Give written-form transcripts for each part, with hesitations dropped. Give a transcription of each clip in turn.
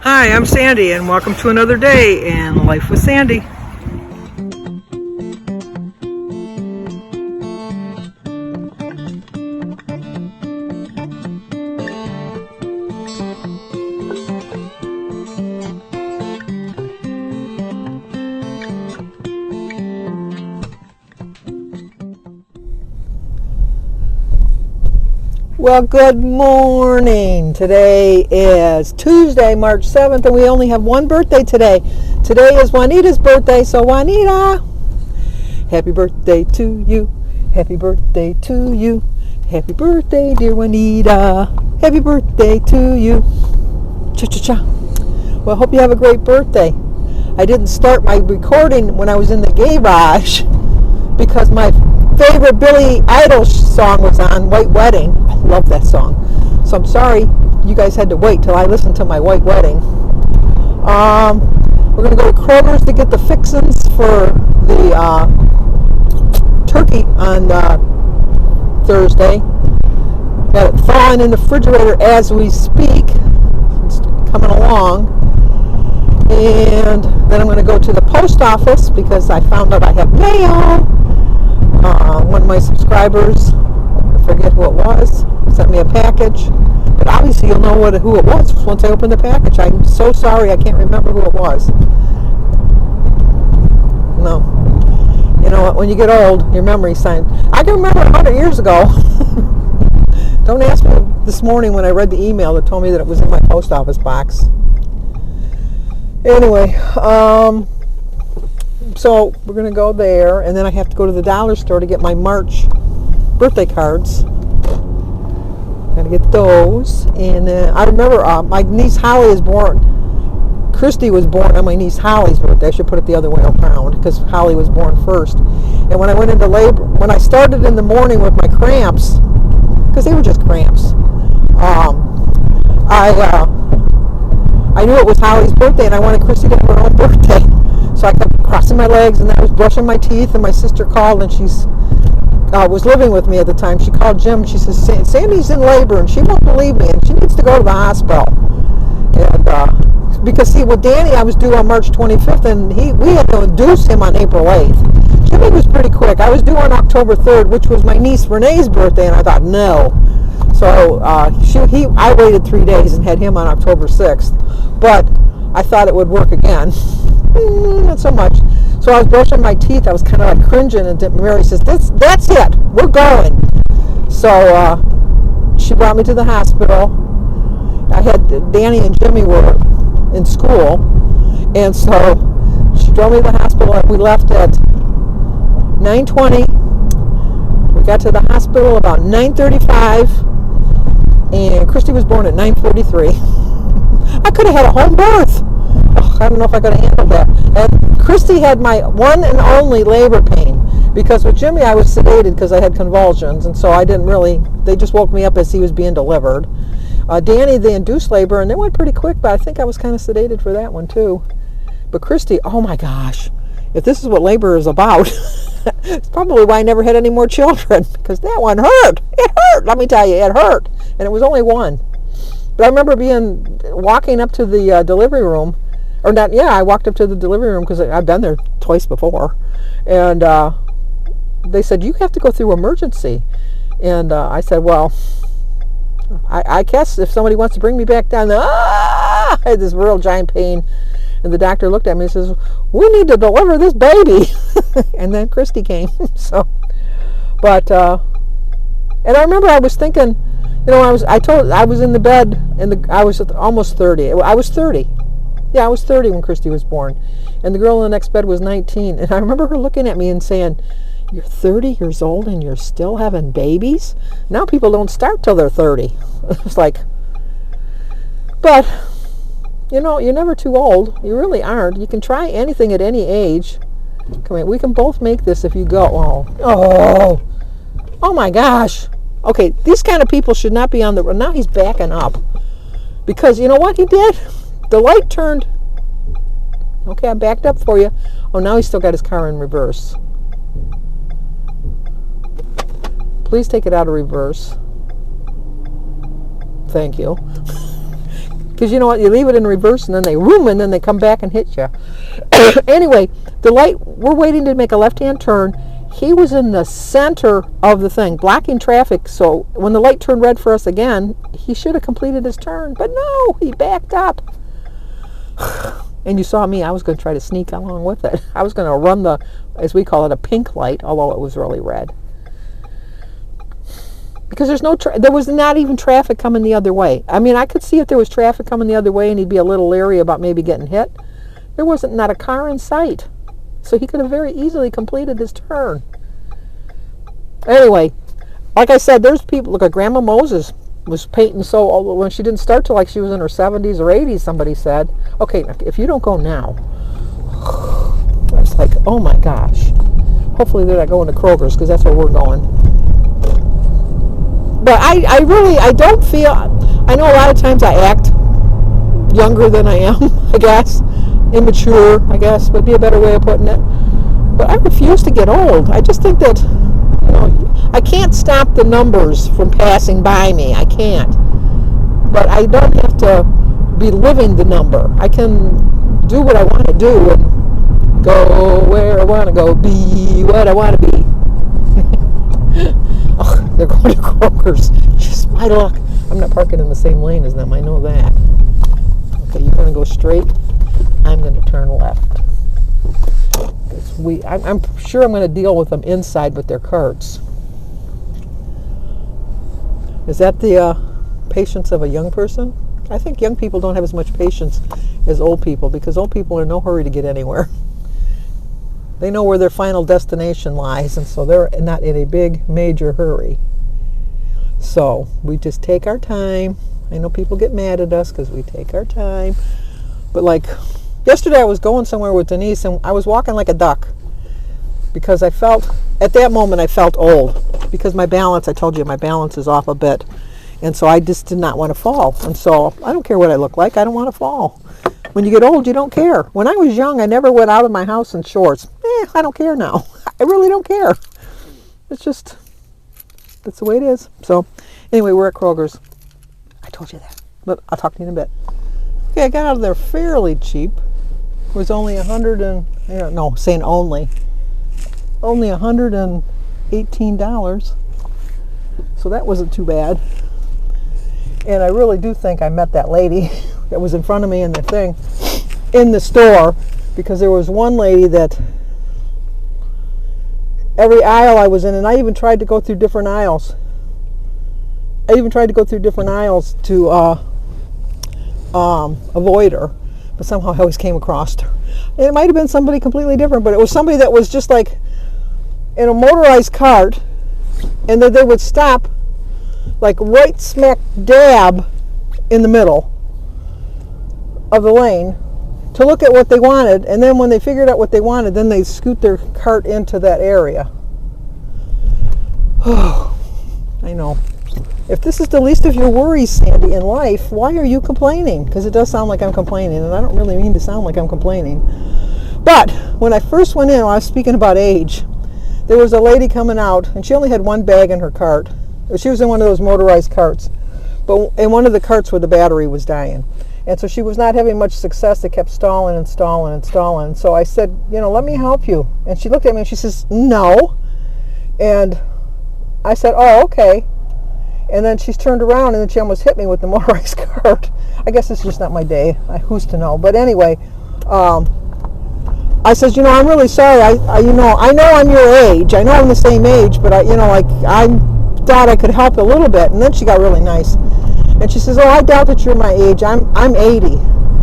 Hi, I'm Sandy, and welcome to another day in Life with Sandy. Well, good morning. Today is Tuesday, March 7th, and we only have one birthday today. Today is Juanita's birthday, so Juanita, happy birthday to you. Happy birthday to you. Happy birthday, dear Juanita. Happy birthday to you. Cha-cha-cha. Well, I hope you have a great birthday. I didn't start my recording when I was in the garage because my favorite Billy Idol song was on, White Wedding. I love that song. So I'm sorry you guys had to wait till I listened to my White Wedding. We're going to go to Kroger's to get the fixins for the turkey on Thursday. Got it thawing in the refrigerator as we speak. It's coming along. And then I'm going to go to the post office because I found out I have mail. One of my subscribers, I forget who it was, sent me a package. But obviously you'll know who it was once I open the package. I'm so sorry I can't remember who it was. No. You know what? When you get old, your memory's signed. I can remember 100 years ago. Don't ask me this morning when I read the email that told me that it was in my post office box. Anyway, so we're going to go there, and then I have to go to the dollar store to get my March birthday cards. Got to get those. And I remember my niece Holly is born. Christy was born on my niece Holly's birthday. I should put it the other way around because Holly was born first. And when I went into labor, when I started in the morning with my cramps, because they were just cramps, I knew it was Holly's birthday, and I wanted Christy to have her own birthday. So I kept crossing my legs, and I was brushing my teeth, and my sister called, and she's was living with me at the time. She called Jim, and she says, Sandy's in labor, and she won't believe me, and she needs to go to the hospital. And because, see, with Danny, I was due on March 25th, and we had to induce him on April 8th. Jimmy was pretty quick. I was due on October 3rd, which was my niece Renee's birthday, and I thought, no. So I waited 3 days and had him on October 6th. But I thought it would work again. Not so much. So I was brushing my teeth. I was kind of like cringing, and Mary says, that's it. We're going. So she brought me to the hospital. I had Danny and Jimmy were in school. And so she drove me to the hospital, and we left at 9:20. We got to the hospital about 9:35. And Christy was born at 9:43. I could have had a home birth. Oh, I don't know if I could have handled that. And Christy had my one and only labor pain because with Jimmy I was sedated because I had convulsions, and so I didn't really. They just woke me up as he was being delivered. Danny, they induced labor, and they went pretty quick, but I think I was kind of sedated for that one too. But Christy, oh my gosh, if this is what labor is about, it's probably why I never had any more children because that one hurt. It hurt. Let me tell you, it hurt. And it was only one. But I remember walking up to the delivery room, or not, yeah, I walked up to the delivery room because I've been there twice before. And they said, you have to go through emergency. And I said, well, I guess if somebody wants to bring me back down, I had this real giant pain. And the doctor looked at me and says, we need to deliver this baby. And then Christy came. But and I remember I was thinking, you know, I was in the bed, and I was almost 30. I was 30. Yeah, I was 30 when Christy was born. And the girl in the next bed was 19. And I remember her looking at me and saying, you're 30 years old and you're still having babies? Now people don't start till they're 30. It's like, but, you know, you're never too old. You really aren't. You can try anything at any age. Come on, we can both make this if you go. Oh my gosh. Okay, these kind of people should not be on the road. Now he's backing up. Because you know what he did? The light turned. Okay, I backed up for you. Oh, now he's still got his car in reverse. Please take it out of reverse. Thank you. Because you know what? You leave it in reverse and then they room and then they come back and hit you. Anyway, the light, we're waiting to make a left-hand turn. He was in the center of the thing, blocking traffic. So when the light turned red for us again, he should have completed his turn. But no, he backed up. And you saw me, I was going to try to sneak along with it. I was going to run the, as we call it, a pink light, although it was really red. Because there was not even traffic coming the other way. I mean, I could see if there was traffic coming the other way and he'd be a little leery about maybe getting hit. There wasn't not a car in sight. So he could have very easily completed his turn. Anyway, like I said, there's people, look at Grandma Moses was painting so, when she didn't start till like she was in her 70s or 80s, somebody said. Okay, if you don't go now, I was like, oh my gosh. Hopefully they're not going to Kroger's because that's where we're going. But I don't feel, I know a lot of times I act younger than I am, I guess. Immature, I guess, would be a better way of putting it. But I refuse to get old. I just think that, you know, I can't stop the numbers from passing by me. I can't. But I don't have to be living the number. I can do what I want to do and go where I want to go, be what I want to be. Oh, they're going to Kroger's. Just my luck. I'm not parking in the same lane as them. I know that. Okay, you're going to go straight. I'm going to turn left. I'm sure I'm going to deal with them inside with their carts. Is that the patience of a young person? I think young people don't have as much patience as old people because old people are in no hurry to get anywhere. They know where their final destination lies, and so they're not in a big, major hurry. So we just take our time. I know people get mad at us because we take our time. But like yesterday I was going somewhere with Denise and I was walking like a duck because at that moment I felt old because my balance, I told you my balance is off a bit. And so I just did not want to fall. And so I don't care what I look like. I don't want to fall. When you get old, you don't care. When I was young, I never went out of my house in shorts. I don't care now. I really don't care. It's just, that's the way it is. So anyway, we're at Kroger's. I told you that. But I'll talk to you in a bit. Okay, I got out of there fairly cheap. It was only only $118. So that wasn't too bad. And I really do think I met that lady that was in front of me in the store, because there was one lady that every aisle I was in, and I even tried to go through different aisles. To avoid her, but somehow I always came across her. And it might have been somebody completely different, but it was somebody that was just like in a motorized cart, and that they would stop like right smack dab in the middle of the lane to look at what they wanted, and then when they figured out what they wanted, then they'd scoot their cart into that area. Oh, I know. If this is the least of your worries, Sandy, in life, why are you complaining? Because it does sound like I'm complaining, and I don't really mean to sound like I'm complaining. But when I first went in, when I was speaking about age, there was a lady coming out, and she only had one bag in her cart. She was in one of those motorized carts, but in one of the carts where the battery was dying. And so she was not having much success. It kept stalling and stalling and stalling. So I said, let me help you. And she looked at me and she says, no. And I said, oh, okay. And then she's turned around and then she almost hit me with the motorized cart. I guess it's just not my day. Who's to know? But anyway, I says, I'm really sorry. I know I'm your age. I know I'm the same age, but I thought I could help a little bit. And then she got really nice. And she says, oh, I doubt that you're my age. I'm 80.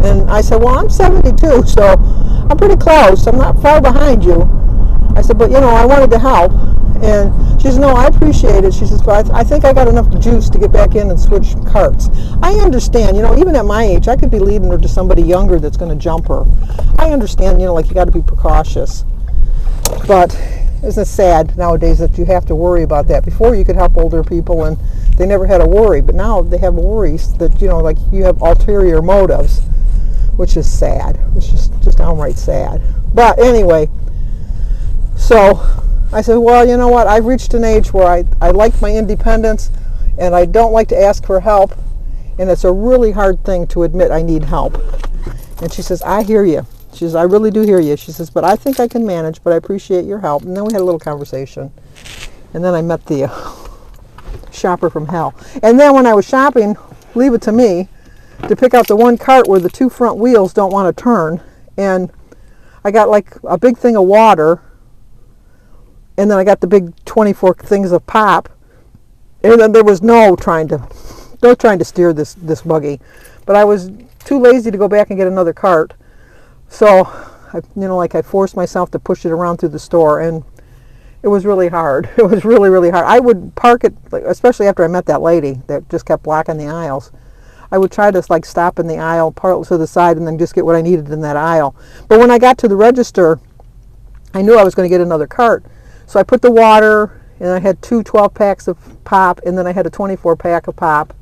And I said, well, I'm 72, so I'm pretty close. I'm not far behind you. I said, but I wanted to help. And she says, no, I appreciate it. She says, but I think I got enough juice to get back in and switch carts. I understand, even at my age, I could be leading her to somebody younger that's going to jump her. I understand, you got to be precautious. But isn't it sad nowadays that you have to worry about that? Before you could help older people and they never had a worry, but now they have worries that, like you have ulterior motives, which is sad. It's just downright sad. But anyway, so I said, well, you know what? I've reached an age where I like my independence and I don't like to ask for help. And it's a really hard thing to admit I need help. And she says, I hear you. She says, I really do hear you. She says, but I think I can manage, but I appreciate your help. And then we had a little conversation. And then I met the shopper from hell. And then when I was shopping, leave it to me to pick out the one cart where the two front wheels don't want to turn. And I got like a big thing of water. And then I got the big 24 things of pop. And then there was no trying to steer this buggy. But I was too lazy to go back and get another cart. So, I forced myself to push it around through the store, and it was really hard. It was really, really hard. I would park it, especially after I met that lady that just kept blocking the aisles. I would try to stop in the aisle, park to the side, and then just get what I needed in that aisle. But when I got to the register, I knew I was going to get another cart. So I put the water, and I had two 12-packs of pop, and then I had a 24-pack of pop.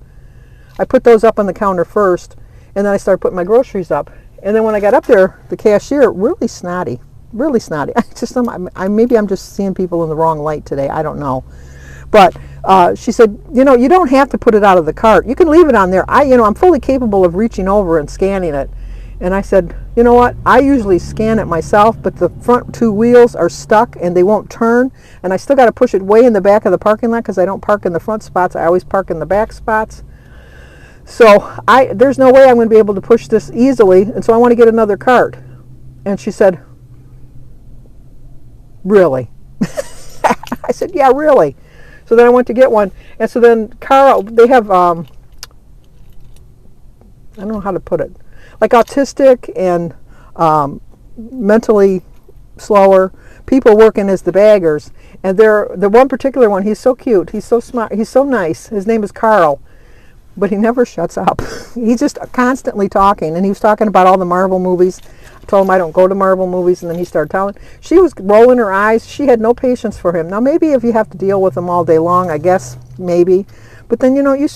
I put those up on the counter first, and then I started putting my groceries up. And then when I got up there, the cashier, really snotty. Maybe I'm just seeing people in the wrong light today. I don't know. But she said, you don't have to put it out of the cart. You can leave it on there. I'm fully capable of reaching over and scanning it. And I said, you know what? I usually scan it myself, but the front two wheels are stuck and they won't turn. And I still got to push it way in the back of the parking lot because I don't park in the front spots. I always park in the back spots. So there's no way I'm going to be able to push this easily, and so I want to get another cart. And she said, really? I said, yeah, really. So then I went to get one. And so then Carl, they have, I don't know how to put it, like autistic and mentally slower people working as the baggers. And the one particular one, he's so cute, he's so smart, he's so nice. His name is Carl. But he never shuts up. He's just constantly talking. And he was talking about all the Marvel movies. I told him I don't go to Marvel movies. And then he started telling. She was rolling her eyes. She had no patience for him. Now, maybe if you have to deal with him all day long, I guess, maybe. But then,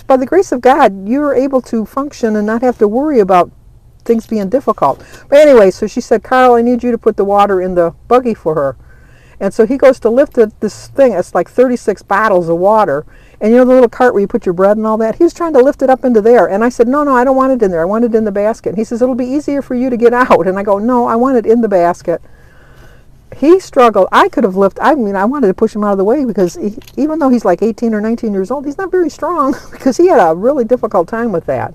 by the grace of God, you're able to function and not have to worry about things being difficult. But anyway, so she said, Carl, I need you to put the water in the buggy for her. And so he goes to lift this thing. It's like 36 bottles of water. And the little cart where you put your bread and all that, he was trying to lift it up into there. And I said, no, I don't want it in there. I want it in the basket. And he says, it'll be easier for you to get out. And I go, no, I want it in the basket. He struggled. I could have lifted, I wanted to push him out of the way because even though he's like 18 or 19 years old, he's not very strong because he had a really difficult time with that.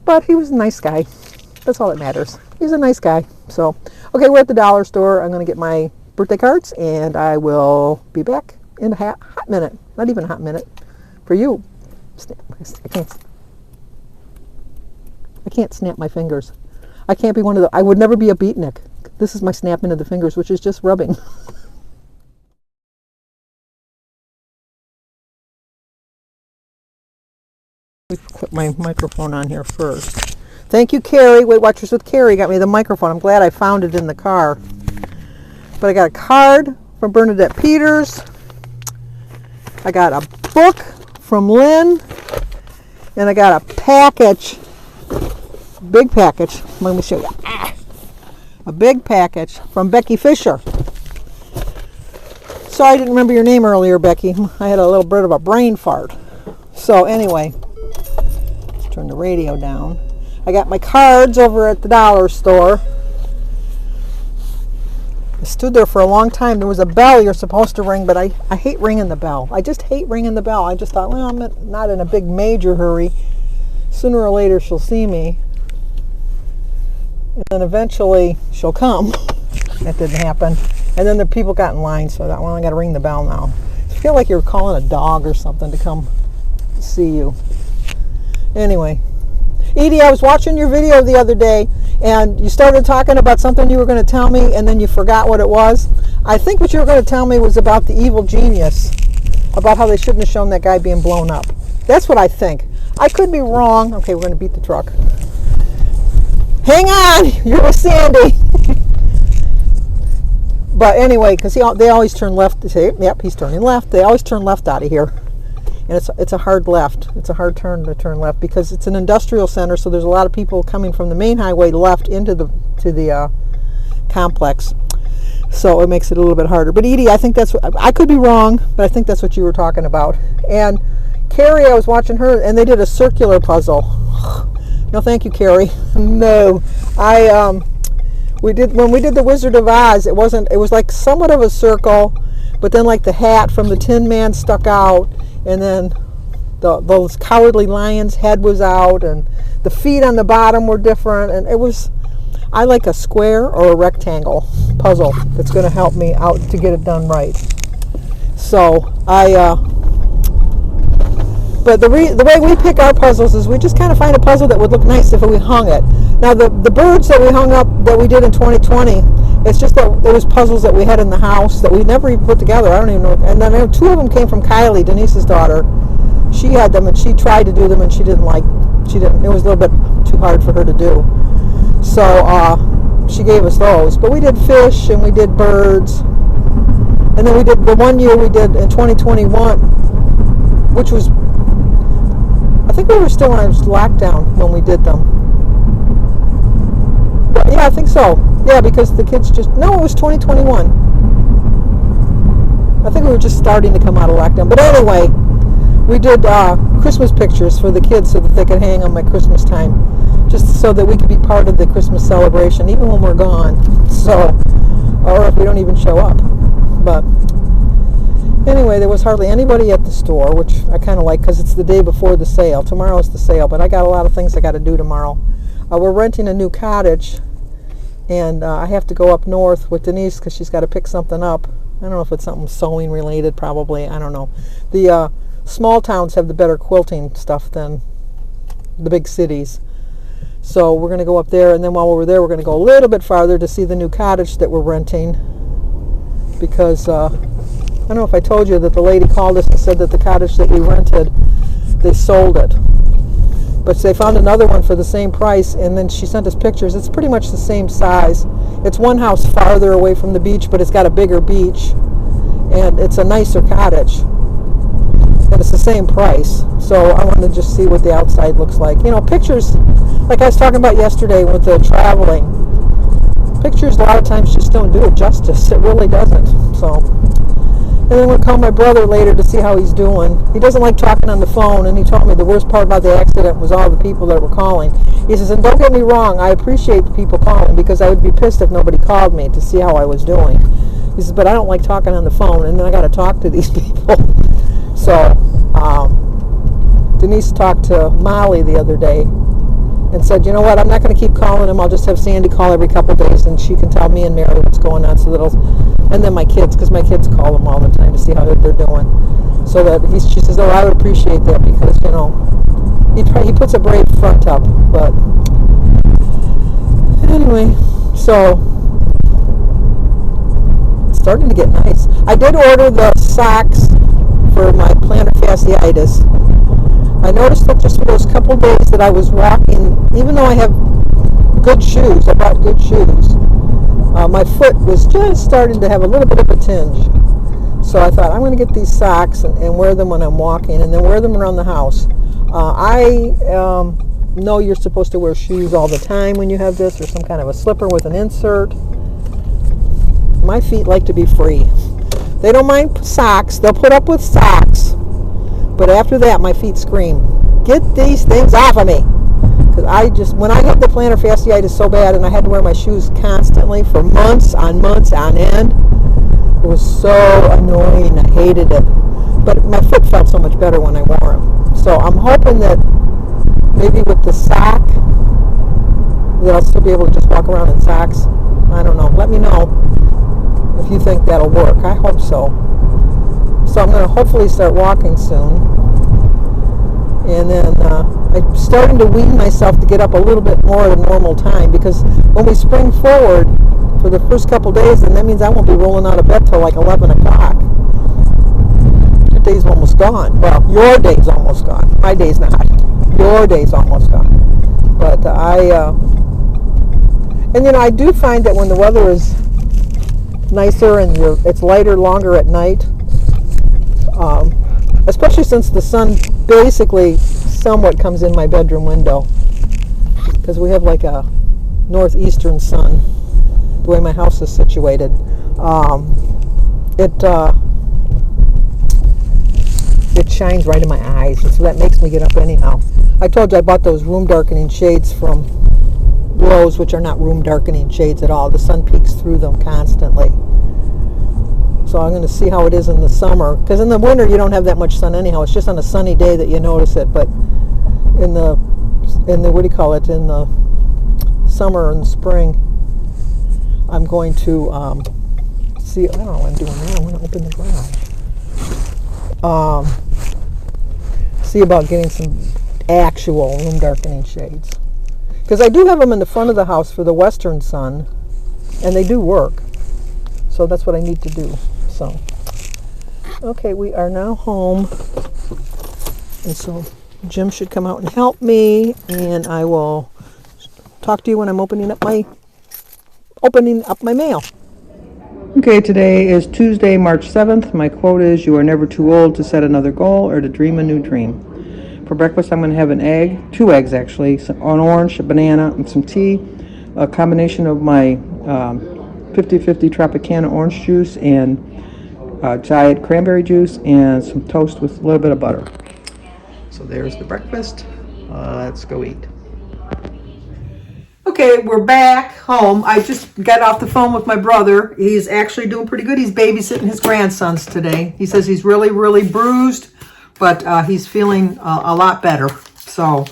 But he was a nice guy. That's all that matters. He's a nice guy. So, okay, we're at the dollar store. I'm going to get my birthday cards, and I will be back in a hot minute. Not even a hot minute for you. I can't snap my fingers. I can't be one of the. I would never be a beatnik. This is my snapping of the fingers, which is just rubbing. Let me put my microphone on here first. Thank you, Carrie. Weight Watchers with Carrie got me the microphone. I'm glad I found it in the car. But I got a card from Bernadette Peters. I got a book from Lynn. And I got a package. Big package. Let me show you. A big package from Becky Fisher. Sorry I didn't remember your name earlier, Becky. I had a little bit of a brain fart. So anyway, let's turn the radio down. I got my cards over at the dollar store. I stood there for a long time. There was a bell you're supposed to ring, but I hate ringing the bell. I just hate ringing the bell. I just thought, well, I'm not in a big major hurry. Sooner or later she'll see me. And then eventually she'll come. That didn't happen. And then the people got in line, so I thought, well, I got to ring the bell now. I feel like you're calling a dog or something to come see you. Anyway. Edie, I was watching your video the other day, and you started talking about something you were going to tell me, and then you forgot what it was. I think what you were going to tell me was about the evil genius, about how they shouldn't have shown that guy being blown up. That's what I think. I could be wrong. Okay, we're going to beat the truck. Hang on! You're with Sandy! But anyway, because they always turn left. They say, yep, he's turning left. They always turn left out of here. And it's a hard left. It's a hard turn to turn left because it's an industrial center, so there's a lot of people coming from the main highway left into the complex. So it makes it a little bit harder. But Edie, I think that's what, I could be wrong, but I think that's what you were talking about. And Carrie, I was watching her, and they did a circular puzzle. No, thank you, Carrie. No, we did when we did the Wizard of Oz. It was like somewhat of a circle, but then like the hat from the Tin Man stuck out, and then those Cowardly Lion's head was out, and the feet on the bottom were different, and it was. I like a square or a rectangle puzzle that's going to help me out to get it done right. So but the way we pick our puzzles is we just kind of find a puzzle that would look nice if we hung it. Now the birds that we hung up that we did in 2020, it's just that there was puzzles that we had in the house that we never even put together. I don't even know. And then 2 of them came from Kylie, Denise's daughter. She had them and she tried to do them and she didn't. It was a little bit too hard for her to do. So she gave us those. But we did fish and we did birds. And then we did the one year we did in 2021, which was, I think we were still on lockdown when we did them. But yeah, I think so. Yeah, because the kids it was 2021. I think we were just starting to come out of lockdown. But anyway, we did Christmas pictures for the kids so that they could hang them at Christmas time, just so that we could be part of the Christmas celebration, even when we're gone. So, or if we don't even show up. But anyway, there was hardly anybody at the store, which I kind of like because it's the day before the sale. Tomorrow's the sale, but I got a lot of things I got to do tomorrow. We're renting a new cottage, and I have to go up north with Denise because she's got to pick something up. I don't know if it's something sewing related, probably. I don't know. The small towns have the better quilting stuff than the big cities. So we're going to go up there, and then while we're there, we're going to go a little bit farther to see the new cottage that we're renting. Because I don't know if I told you that the lady called us and said that the cottage that we rented, they sold it. But they found another one for the same price, and then she sent us pictures. It's pretty much the same size. It's one house farther away from the beach, but it's got a bigger beach, and it's a nicer cottage. And it's the same price. So I wanted to just see what the outside looks like. You know, pictures, like I was talking about yesterday with the traveling, pictures a lot of times just don't do it justice. It really doesn't. So, and then we'll call my brother later to see how he's doing. He doesn't like talking on the phone, and he told me the worst part about the accident was all the people that were calling. He says, and don't get me wrong, I appreciate the people calling because I would be pissed if nobody called me to see how I was doing. He says, but I don't like talking on the phone, and then I got to talk to these people. So, Denise talked to Molly the other day and said, you know what, I'm not going to keep calling him. I'll just have Sandy call every couple of days, and she can tell me and Mary what's going on. So and then my kids, because my kids call him all the time to see how they're doing. So that she says, oh, I would appreciate that because, you know, he puts a brave front up. But anyway, so it's starting to get nice. I did order the socks for my plantar fasciitis. I noticed that just for those couple days that I was walking, even though I have good shoes, I bought good shoes, my foot was just starting to have a little bit of a tinge. So I thought, I'm going to get these socks and wear them when I'm walking, and then wear them around the house. I know you're supposed to wear shoes all the time when you have this, or some kind of a slipper with an insert. My feet like to be free. They don't mind socks. They'll put up with socks. But after that, my feet scream, get these things off of me. Because when I had the plantar fasciitis so bad and I had to wear my shoes constantly for months on end, it was so annoying. I hated it. But my foot felt so much better when I wore them. So I'm hoping that maybe with the sock, that I'll still be able to just walk around in socks. I don't know. Let me know if you think that'll work. I hope so. So I'm going to hopefully start walking soon. And then I'm starting to wean myself to get up a little bit more at a normal time, because when we spring forward for the first couple days, then that means I won't be rolling out of bed till like 11 o'clock. Your day's almost gone. Well, your day's almost gone. My day's not. Your day's almost gone. But and you know, I do find that when the weather is nicer and it's lighter longer at night, especially since the sun basically somewhat comes in my bedroom window, because we have like a northeastern sun the way my house is situated. shines right in my eyes, and so that makes me get up anyhow. I told you I bought those room darkening shades from Lowe's, which are not room darkening shades at all. The sun peeks through them constantly. So I'm going to see how it is in the summer, because in the winter you don't have that much sun anyhow. It's just on a sunny day that you notice it. But in the what do you call it? In the summer and spring, I'm going to see. I don't know what I'm doing now. I'm going to open the garage. See about getting some actual room darkening shades, because I do have them in the front of the house for the western sun, and they do work. So that's what I need to do. So, okay, we are now home, and so Jim should come out and help me, and I will talk to you when I'm opening up my mail. Okay, today is Tuesday, March 7th. My quote is, "You are never too old to set another goal or to dream a new dream." For breakfast, I'm going to have an egg, 2 eggs actually, an orange, a banana, and some tea, a combination of my 50-50 Tropicana orange juice and Diet cranberry juice, and some toast with a little bit of butter. So there's the breakfast. Let's go eat. Okay, we're back home. I just got off the phone with my brother. He's actually doing pretty good. He's babysitting his grandsons today. He says he's really, really bruised, but he's feeling a lot better. So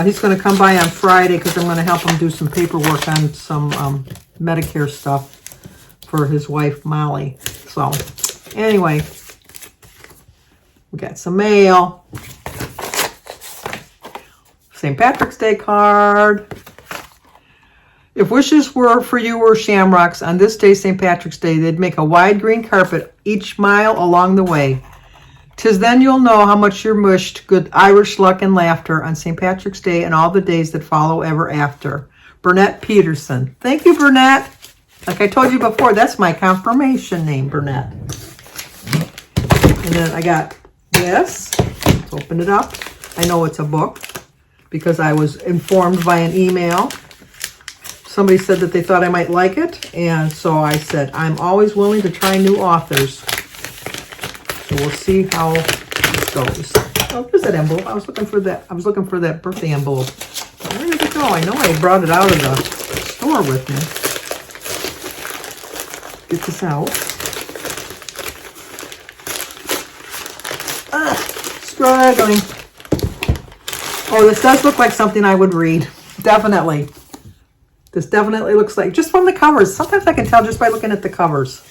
he's going to come by on Friday, because I'm going to help him do some paperwork on some Medicare stuff for his wife, Molly. So anyway, we got some mail. St. Patrick's Day card. If wishes were for you were shamrocks, on this day, St. Patrick's Day, they'd make a wide green carpet each mile along the way. 'Tis then you'll know how much you're mushed, good Irish luck and laughter on St. Patrick's Day and all the days that follow ever after. Burnett Peterson. Thank you, Burnett. Like I told you before, that's my confirmation name, Burnett. And then I got this. Let's open it up. I know it's a book because I was informed by an email. Somebody said that they thought I might like it, and so I said, I'm always willing to try new authors. So we'll see how it goes. Oh, there's that envelope. I was looking for that birthday envelope. Where did it go? I know I brought it out of the store with me. Get this out. Struggling. Oh, this does look like something I would read. Definitely. This definitely looks like, just from the covers. Sometimes I can tell just by looking at the covers.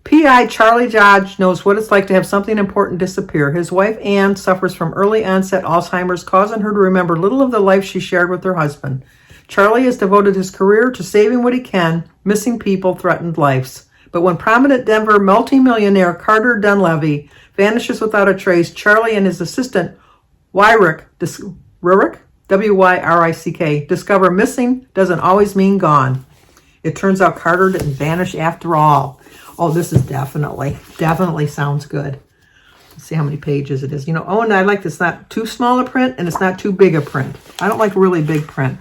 P.I. Charlie Dodge knows what it's like to have something important disappear. His wife, Anne, suffers from early onset Alzheimer's, causing her to remember little of the life she shared with her husband. Charlie has devoted his career to saving what he can, missing people, threatened lives. But when prominent Denver multimillionaire Carter Dunleavy vanishes without a trace, Charlie and his assistant, Wyrick, W-Y-R-I-C-K, discover missing doesn't always mean gone. It turns out Carter didn't vanish after all. Oh, this is definitely sounds good. Let's see how many pages it is. You know, oh, and I like this. It's not too small a print, and it's not too big a print. I don't like really big print.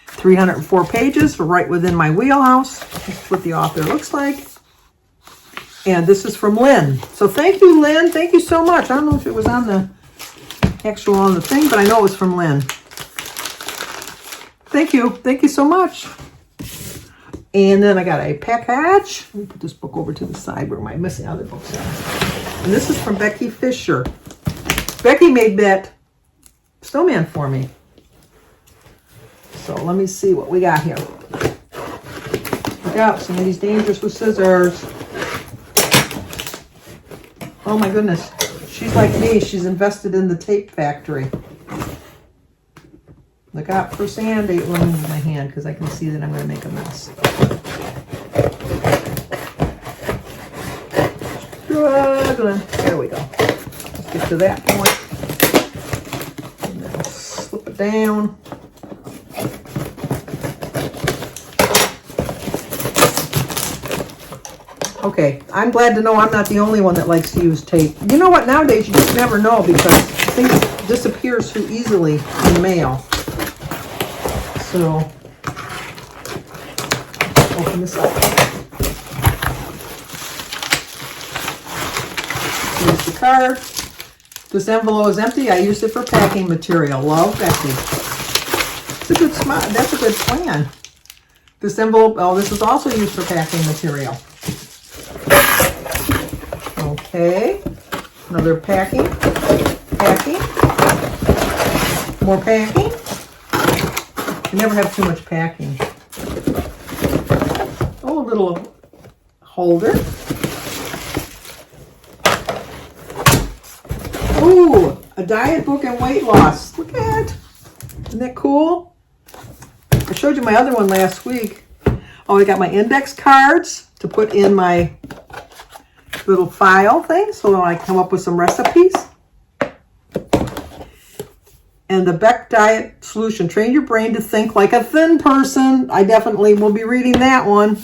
304 pages, right within my wheelhouse. This is what the author looks like. And this is from Lynn. So thank you, Lynn. Thank you so much. I don't know if it was on the thing, but I know it was from Lynn. Thank you. Thank you so much. And then I got a package. Let me put this book over to the side where my missing other books are. And this is from Becky Fisher. Becky made that snowman for me. So let me see what we got here. We got some of these dangerous with scissors. Oh my goodness. She's like me. She's invested in the tape factory. Look out for sand. Let me move my hand because I can see that I'm going to make a mess. Struggling. There we go. Let's get to that point. And then slip it down. Okay, I'm glad to know I'm not the only one that likes to use tape. You know what? Nowadays you just never know because things disappear so easily in the mail. So, open this up. Here's the card. This envelope is empty. I used it for packing material. Love, Becky. That's a good smart. That's a good plan. This envelope, oh, this is also used for packing material. Okay. Another packing. Packing. More packing. I never have too much packing. Oh, a little holder. Ooh, a diet book and weight loss. Look at it. Isn't that cool? I showed you my other one last week. Oh, I got my index cards to put in my little file thing so I come up with some recipes. And the Beck Diet Solution. Train your brain to think like a thin person. I definitely will be reading that one. It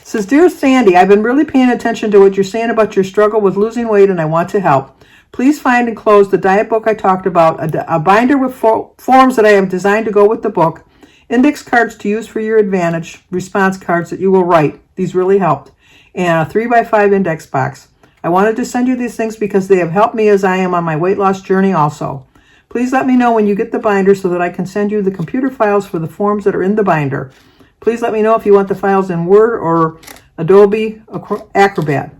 says, Dear Sandy, I've been really paying attention to what you're saying about your struggle with losing weight and I want to help. Please find and close the diet book I talked about, a binder with forms that I have designed to go with the book, index cards to use for your advantage, response cards that you will write. These really helped. And a 3x5 index box. I wanted to send you these things because they have helped me as I am on my weight loss journey also. Please let me know when you get the binder so that I can send you the computer files for the forms that are in the binder. Please let me know if you want the files in Word or Adobe Acrobat.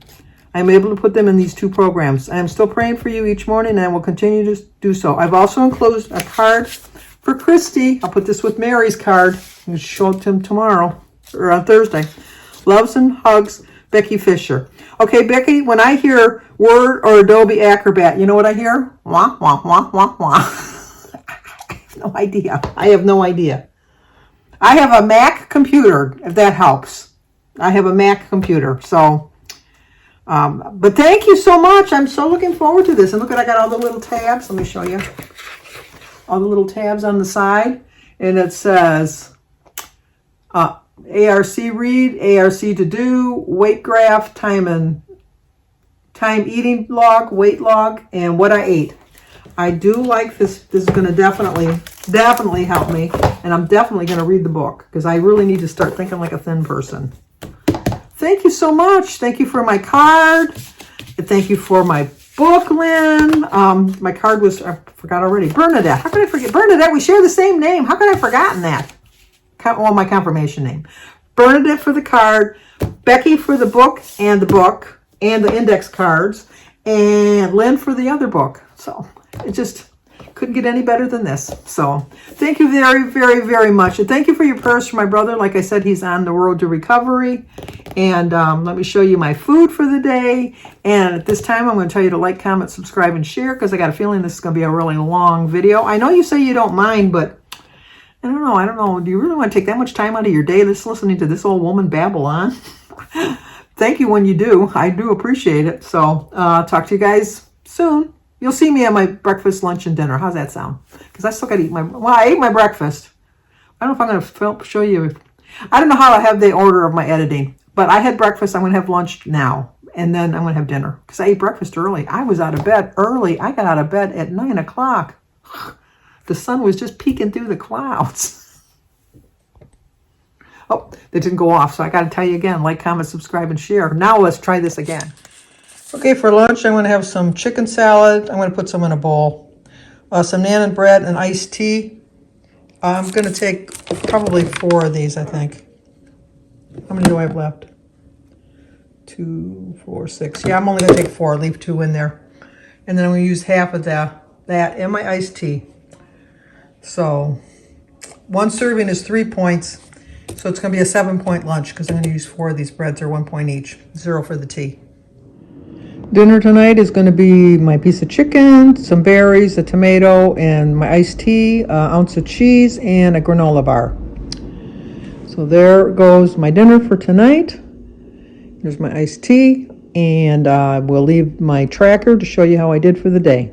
I am able to put them in these two programs. I am still praying for you each morning and I will continue to do so. I've also enclosed a card for Christy. I'll put this with Mary's card. I'm going to show it to him tomorrow or on Thursday. Loves and hugs, Becky Fisher. Okay, Becky, when I hear Word or Adobe Acrobat, you know what I hear? Wah, wah, wah, wah, wah. I have no idea. I have no idea. I have a Mac computer, if that helps. I have a Mac computer, so... but thank you so much. I'm so looking forward to this. And look at, I got all the little tabs. Let me show you. All the little tabs on the side. And it says ARC read, ARC to do, weight graph, time eating log, weight log, and what I ate. I do like this. This is going to definitely help me. And I'm definitely going to read the book because I really need to start thinking like a thin person. Thank you so much. Thank you for my card. Thank you for my book, Lynn. My card was, I forgot already. Bernadette. How could I forget? Bernadette, we share the same name. How could I have forgotten that? Well, my confirmation name. Bernadette for the card. Becky for the book and the index cards. And Lynn for the other book. So it just couldn't get any better than this. So thank you very, very, very much. And thank you for your prayers for my brother. Like I said, he's on the road to recovery. And let me show you my food for the day. And at this time, I'm going to tell you to like, comment, subscribe, and share because I got a feeling this is going to be a really long video. I know you say you don't mind, but I don't know. Do you really want to take that much time out of your day just listening to this old woman babble on? Thank you when you do. I do appreciate it. So talk to you guys soon. You'll see me at my breakfast, lunch, and dinner. How's that sound? Because I still got to eat I ate my breakfast. I don't know if I'm going to show you. I don't know how I have the order of my editing. But I had breakfast. I'm going to have lunch now. And then I'm going to have dinner. Because I ate breakfast early. I was out of bed early. I got out of bed at 9 o'clock. The sun was just peeking through the clouds. Oh, they didn't go off. So I got to tell you again. Like, comment, subscribe, and share. Now let's try this again. Okay, for lunch, I'm going to have some chicken salad. I'm going to put some in a bowl. Some naan bread and iced tea. I'm going to take probably 4 of these, I think. How many do I have left? 2, 4, 6. Yeah, I'm only going to take 4. Leave 2 in there. And then I'm going to use half of that and my iced tea. So 1 serving is 3 points. So it's going to be a 7-point lunch because I'm going to use 4 of these breads or 1 point each. 0 for the tea. Dinner tonight is going to be my piece of chicken, some berries, a tomato, and my iced tea, an ounce of cheese, and a granola bar. So there goes my dinner for tonight. Here's my iced tea, and we'll leave my tracker to show you how I did for the day.